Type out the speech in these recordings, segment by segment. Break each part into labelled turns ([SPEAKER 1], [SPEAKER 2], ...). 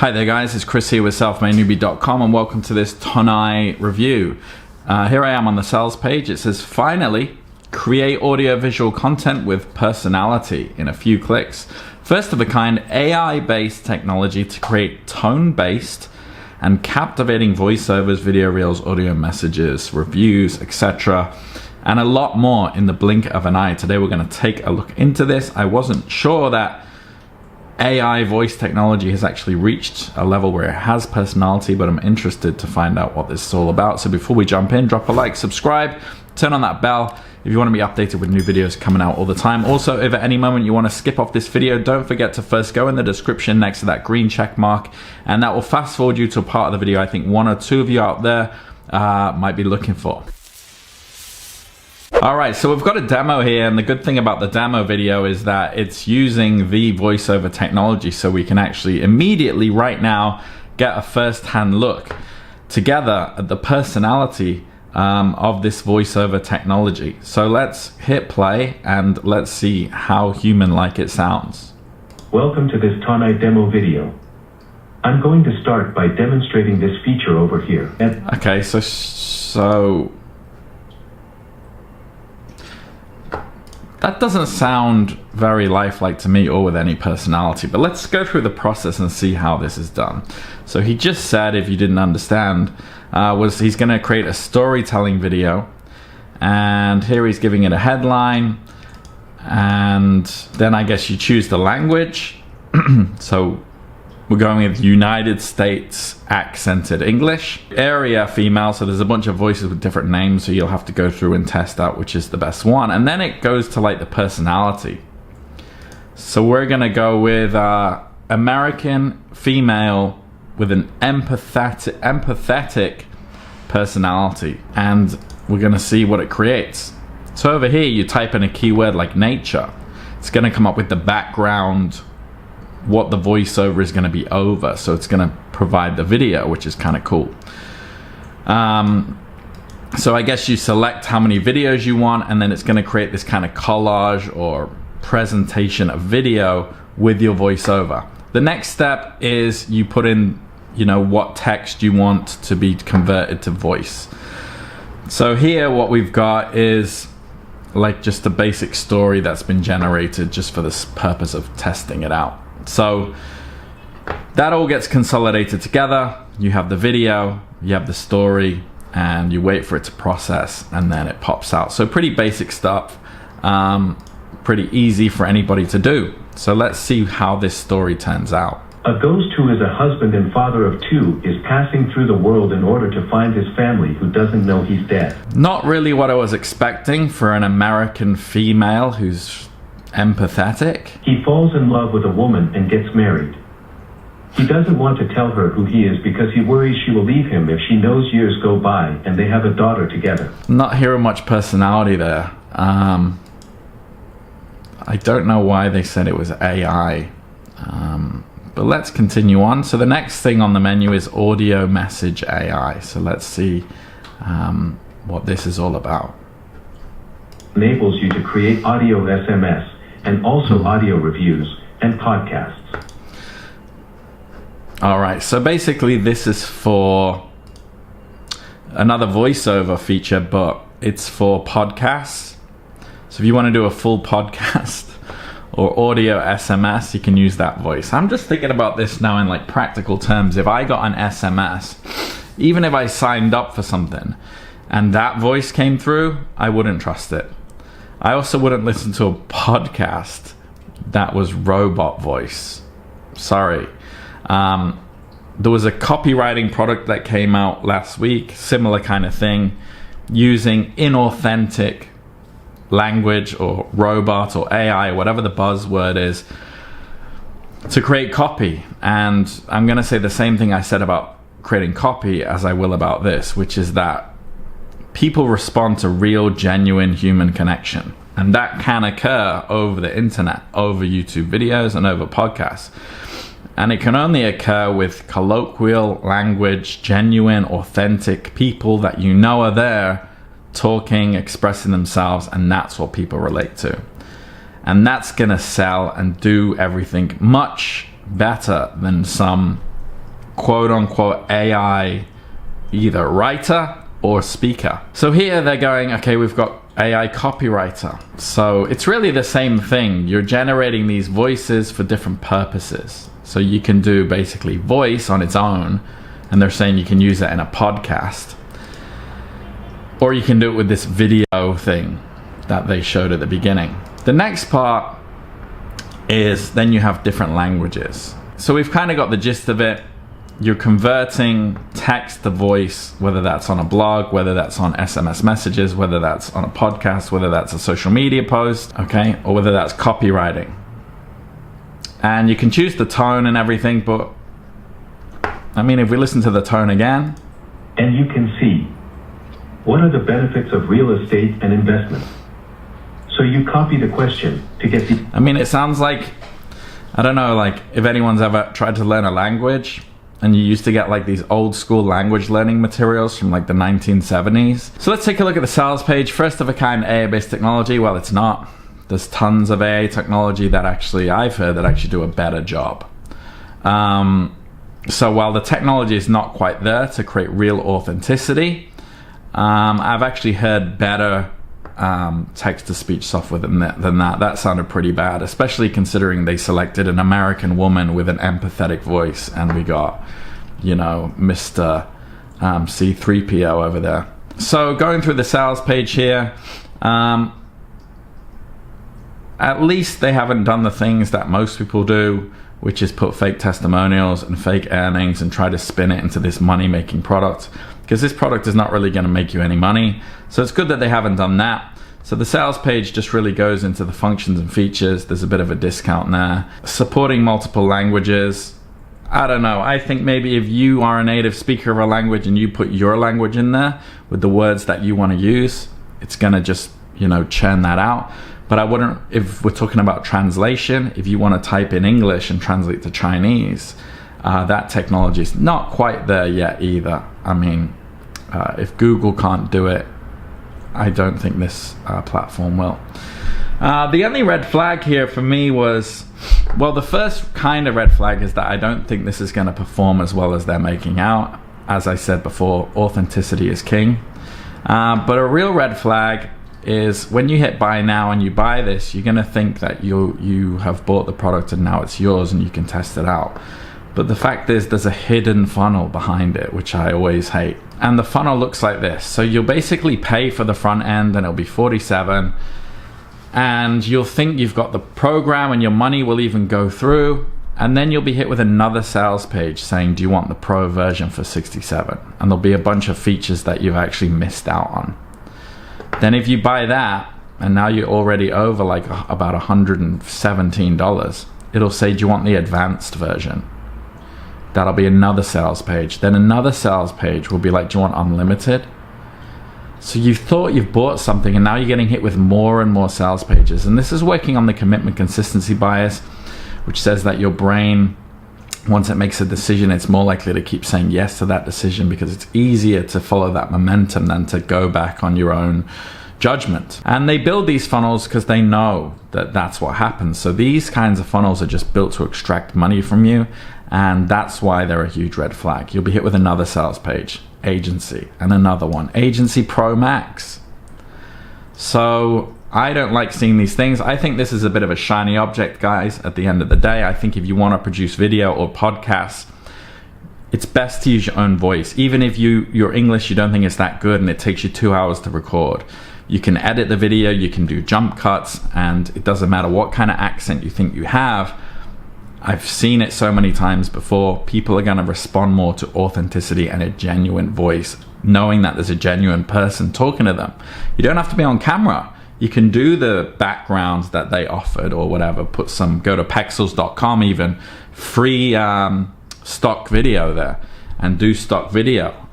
[SPEAKER 1] Hi there guys, it's Chris here with selfmadenewbie.com and welcome to this Tonai review. Here I am on the sales page. It says, finally, create audio-visual content with personality in a few clicks. First of a kind, AI-based technology to create tone-based and captivating voiceovers, video reels, audio messages, reviews, etc. and a lot more in the blink of an eye. Today we're going to take a look into this. I wasn't sure that AI voice technology has actually reached a level where it has personality, but I'm interested to find out what this is all about. So before we jump in, drop a like, subscribe, turn on that bell if you want to be updated with new videos coming out all the time. Also, if at any moment you want to skip off this video, don't forget to first go in the description next to that green check mark, and that will fast forward you to a part of the video I think one or two of you out there might be looking for. Alright, so we've got a demo here, and the good thing about the demo video is that it's using the voiceover technology, so we can actually immediately right now get a first-hand look together at the personality of this voiceover technology. So let's hit play and let's see how human-like it sounds.
[SPEAKER 2] Welcome to this Tonai demo video. I'm going to start by demonstrating this feature over here.
[SPEAKER 1] Okay, so that doesn't sound very lifelike to me or with any personality, but let's go through the process and see how this is done. So he just said, if you didn't understand, he's going to create a storytelling video, and here he's giving it a headline, and then I guess you choose the language. So we're going with United States accented English. Area female, so there's a bunch of voices with different names, so you'll have to go through and test out which is the best one. And then it goes to like the personality. So we're gonna go with American female with an empathetic personality, and we're gonna see what it creates. So over here you type in a keyword like nature. It's gonna come up with the background, what the voiceover is going to be over, so it's going to provide the video, which is kind of cool. So I guess you select how many videos you want, and then it's going to create this kind of collage or presentation of video with your voiceover. The next step is you put in, what text you want to be converted to voice. So here what we've got is like just a basic story that's been generated just for this purpose of testing it out. So that all gets consolidated together. You have the video, you have the story, and you wait for it to process, and then it pops out. So pretty basic stuff, pretty easy for anybody to do. So let's see how this story turns out.
[SPEAKER 2] A ghost who is a husband and father of two is passing through the world in order to find his family who doesn't know he's dead.
[SPEAKER 1] Not really what I was expecting for an American female who's empathetic.
[SPEAKER 2] He falls in love with a woman and gets married. He doesn't want to tell her who he is because he worries she will leave him if she knows years go by, and they have a daughter together.
[SPEAKER 1] Not hearing much personality there. I don't know why they said it was AI. But let's continue on. So the next thing on the menu is audio message AI. So let's see what this is all about.
[SPEAKER 2] Enables you to create audio SMS and also audio reviews and podcasts.
[SPEAKER 1] All right, so basically this is for another voiceover feature, but it's for podcasts. So if you want to do a full podcast or audio SMS, you can use that voice. I'm just thinking about this now in like practical terms. If I got an SMS, even if I signed up for something and that voice came through, I wouldn't trust it. I also wouldn't listen to a podcast that was robot voice. Sorry. There was a copywriting product that came out last week, similar kind of thing, using inauthentic language or robot or AI, whatever the buzzword is, to create copy. And I'm going to say the same thing I said about creating copy as I will about this, which is that people respond to real, genuine human connection. And that can occur over the internet, over YouTube videos and over podcasts. And it can only occur with colloquial language, genuine, authentic people that you know are there talking, expressing themselves, and that's what people relate to. And that's gonna sell and do everything much better than some quote unquote AI either writer or speaker. So here they're going, okay, we've got AI copywriter. So it's really the same thing. You're generating these voices for different purposes. So you can do basically voice on its own, and they're saying you can use it in a podcast, or you can do it with this video thing that they showed at the beginning. The next part is then you have different languages. So we've kind of got the gist of it. You're converting text to voice, whether that's on a blog, whether that's on SMS messages, whether that's on a podcast, whether that's a social media post, okay, or whether that's copywriting. And you can choose the tone and everything, but I mean, if we listen to the tone again.
[SPEAKER 2] And you can see, what are the benefits of real estate and investment? So you copy the question to get the...
[SPEAKER 1] I mean, it sounds like, I don't know, like if anyone's ever tried to learn a language, and you used to get like these old school language learning materials from like the 1970s. So let's take a look at the sales page. First of a kind AI-based technology. Well, it's not. There's tons of AI technology that actually, I've heard, that actually do a better job. So while the technology is not quite there to create real authenticity, I've actually heard better text-to-speech software than that. That sounded pretty bad, especially considering they selected an American woman with an empathetic voice, and we got, you know, Mr. C3PO over there. So going through the sales page here, at least they haven't done the things that most people do, which is put fake testimonials and fake earnings and try to spin it into this money-making product, because this product is not really going to make you any money. So it's good that they haven't done that. So the sales page just really goes into the functions and features. There's a bit of a discount there. Supporting multiple languages. I don't know. I think maybe if you are a native speaker of a language and you put your language in there with the words that you want to use, it's going to just, you know, churn that out. But I wouldn't, if we're talking about translation, if you want to type in English and translate to Chinese, that technology is not quite there yet either. I mean, if Google can't do it, I don't think this platform will. The only red flag here for me was, well, the first kind of red flag is that I don't think this is going to perform as well as they're making out. As I said before, authenticity is king. But a real red flag is when you hit buy now and you buy this, you're going to think that you have bought the product and now it's yours and you can test it out. But the fact is, there's a hidden funnel behind it, which I always hate. And the funnel looks like this. So you'll basically pay for the front end and it'll be $47. And you'll think you've got the program and your money will even go through. And then you'll be hit with another sales page saying, do you want the pro version for $67? And there'll be a bunch of features that you've actually missed out on. Then if you buy that, and now you're already over like about $117, it'll say, do you want the advanced version? That'll be another sales page. Then another sales page will be like, do you want unlimited? So you thought you've bought something and now you're getting hit with more and more sales pages. And this is working on the commitment consistency bias, which says that your brain, once it makes a decision, it's more likely to keep saying yes to that decision because it's easier to follow that momentum than to go back on your own judgment. And they build these funnels because they know that that's what happens. So these kinds of funnels are just built to extract money from you. And that's why they're a huge red flag. You'll be hit with another sales page, agency, and another one, Agency Pro Max. So I don't like seeing these things. I think this is a bit of a shiny object, guys, at the end of the day. I think if you want to produce video or podcasts, it's best to use your own voice. Even if your English, you don't think it's that good and it takes you 2 hours to record. You can edit the video, you can do jump cuts, and it doesn't matter what kind of accent you think you have. I've seen it so many times before. People are going to respond more to authenticity and a genuine voice, knowing that there's a genuine person talking to them. You don't have to be on camera. You can do the backgrounds that they offered or whatever. Go to pexels.com, even free stock video there, and do stock video.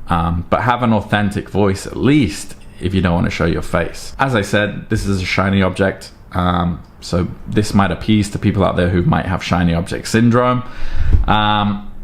[SPEAKER 1] But have an authentic voice at least if you don't want to show your face. As I said, this is a shiny object. So this might appease to people out there who might have shiny object syndrome.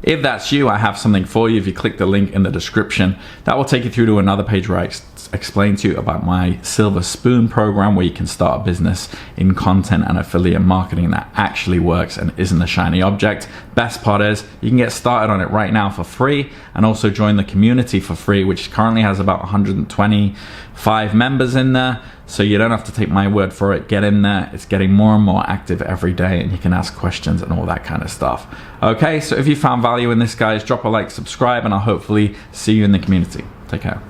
[SPEAKER 1] If that's you, I have something for you. If you click the link in the description, that will take you through to another page where I explain to you about my Silver Spoon program, where you can start a business in content and affiliate marketing that actually works and isn't a shiny object. Best part is you can get started on it right now for free, and also join the community for free, which currently has about 125 members in there. So you don't have to take my word for it. Get in there. It's getting more and more active every day, and you can ask questions and all that kind of stuff. Okay, so if you found value in this, guys, drop a like, subscribe, and I'll hopefully see you in the community. Take care.